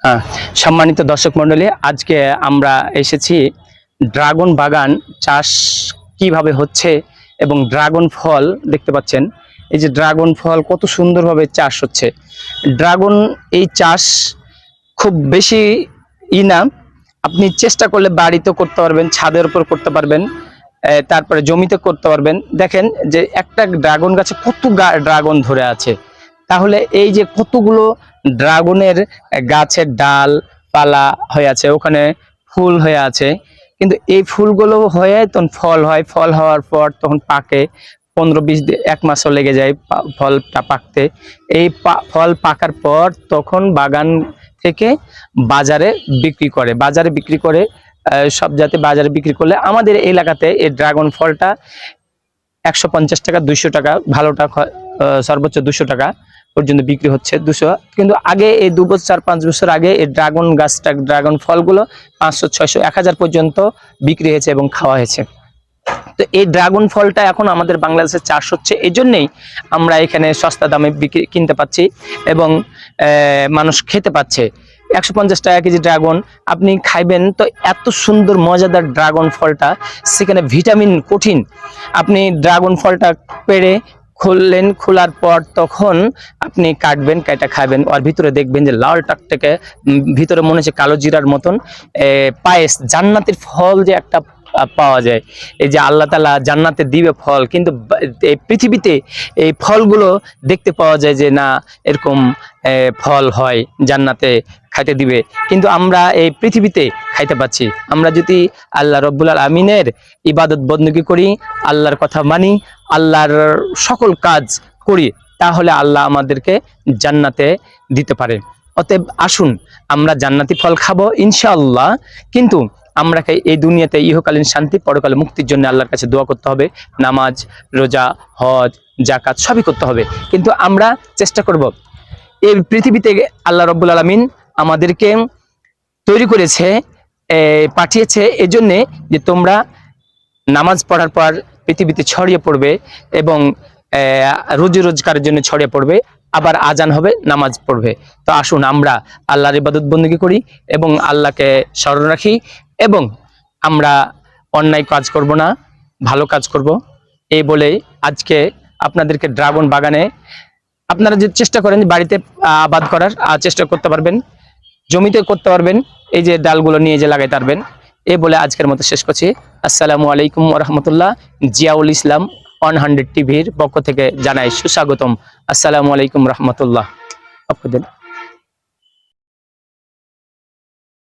হ্যাঁ, সম্মানিত দর্শক মন্ডলী, আজকে আমরা এসেছি ড্রাগন বাগান চাষ কিভাবে হচ্ছে এবং ড্রাগন ফল দেখতে পাচ্ছেন। এই যে ড্রাগন ফল কত সুন্দরভাবে চাষ হচ্ছে। ড্রাগন এই চাষ খুব বেশি না, আপনি চেষ্টা করলে বাড়িতে করতে পারবেন, ছাদের উপর করতে পারবেন, তারপরে জমিতে করতে পারবেন। দেখেন যে একটা ড্রাগন গাছে কত ড্রাগন ধরে আছে। তাহলে এই যে কতগুলো ড্রাগনের গাছের ডাল পালা হয়ে আছে, ওখানে ফুল হয়ে আছে, কিন্তু এই ফুলগুলো হয়ে তখন ফল হয়, ফল হওয়ার পর তখন পাকে 15-20 দিন, 1 মাসও লেগে যায় ফলটা পাকতে। এই ফল পাকার পর তখন বাগান থেকে বাজারে বিক্রি করে সব জাতে বাজারে বিক্রি করলে আমাদের এলাকাতে এই ড্রাগন ফলটা 150 টাকা, 200 টাকা, ভালোটা সর্বোচ্চ 200 টাকা পর্যন্ত বিক্রি হচ্ছে। 200, কিন্তু আগে এই 2 বছর 4-5 বছর আগে এই ড্রাগন গাছটা, ড্রাগন ফলগুলো 500, 600, 1000 পর্যন্ত বিক্রি হয়েছে এবং খাওয়া হয়েছে। তো এই ড্রাগন ফলটা এখন আমাদের বাংলাদেশে চাষ হচ্ছে, এই জন্যেই আমরা এখানে সস্তা দামে কিনতে পাচ্ছি এবং মানুষ খেতে পাচ্ছে। 150 টাকা কেজি ড্রাগন আপনি খাইবেন তো এত সুন্দর মজাদার ড্রাগন ফলটা, সেখানে ভিটামিন কঠিন। আপনি ড্রাগন ফলটা পেড়ে খুললেন, খোলার পর তখন আপনি কাটবেন, কেটে খাবেন, আর ভিতরে দেখবেন যে লাল টকটকে, ভিতরে মনে হচ্ছে কালো জিরার মতন পায়েস, জান্নাতের ফল যে একটা পাওয়া যায়। এই যে আল্লাহ তাআলা জান্নাতে দিবে ফল, কিন্তু এই পৃথিবীতে এই ফলগুলো দেখতে পাওয়া যায় যে না এরকম ফল হয় জান্নাতে খাইতে দিবে, কিন্তু আমরা এই পৃথিবীতে খাইতে পাচ্ছি। আমরা যদি আল্লাহ রব্বুল আমিনের ইবাদত বন্দী করি, আল্লাহর কথা মানি, আল্লাহর সকল কাজ করি, তাহলে আল্লাহ আমাদেরকে জান্নাতে দিতে পারে। অতএব আসুন আমরা জান্নাতি ফল খাবো ইনশাআল্লাহ, কিন্তু আমরা এই দুনিয়াতে ইহকালীন শান্তি, পরকালে মুক্তির জন্য আল্লাহর কাছে দোয়া করতে হবে। নামাজ, রোজা, হজ, জাকাত সবই করতে হবে, কিন্তু আমরা চেষ্টা করব। এই পৃথিবীতে আল্লাহ রব্বুল আলামিন আমাদেরকে তৈরি করেছে, পাঠিয়েছে এজন্যে যে তোমরা নামাজ পড়ার পর পৃথিবীতে ছড়িয়ে পড়বে এবং রুজি রোজগারের জন্য ছড়িয়ে পড়বে, আবার আজান হবে, নামাজ পড়বে। তো আসুন আমরা আল্লাহর ইবাদত বندگی করি এবং আল্লাহকে স্মরণ রাখি, এবং আমরা অন্যায় কাজ করব না, ভালো কাজ করব। এই বলে আজকে আপনাদেরকে ড্রাগন বাগানে আপনারা যে চেষ্টা করেন বাড়িতে আবাদ করার চেষ্টা করতে পারবেন, জমিতে করতে পারবেন, এই যে ডালগুলো নিয়ে যে লাগাইতে পারবেন। এই বলে আজকের মতো শেষ করছি। আসসালামু আলাইকুম ওয়া রাহমাতুল্লাহ। জিয়াউল ইসলাম 100 টিভির পক্ষ থেকে জানাই সুস্বাগতম। আসসালামু আলাইকুম রাহমাতুল্লাহ।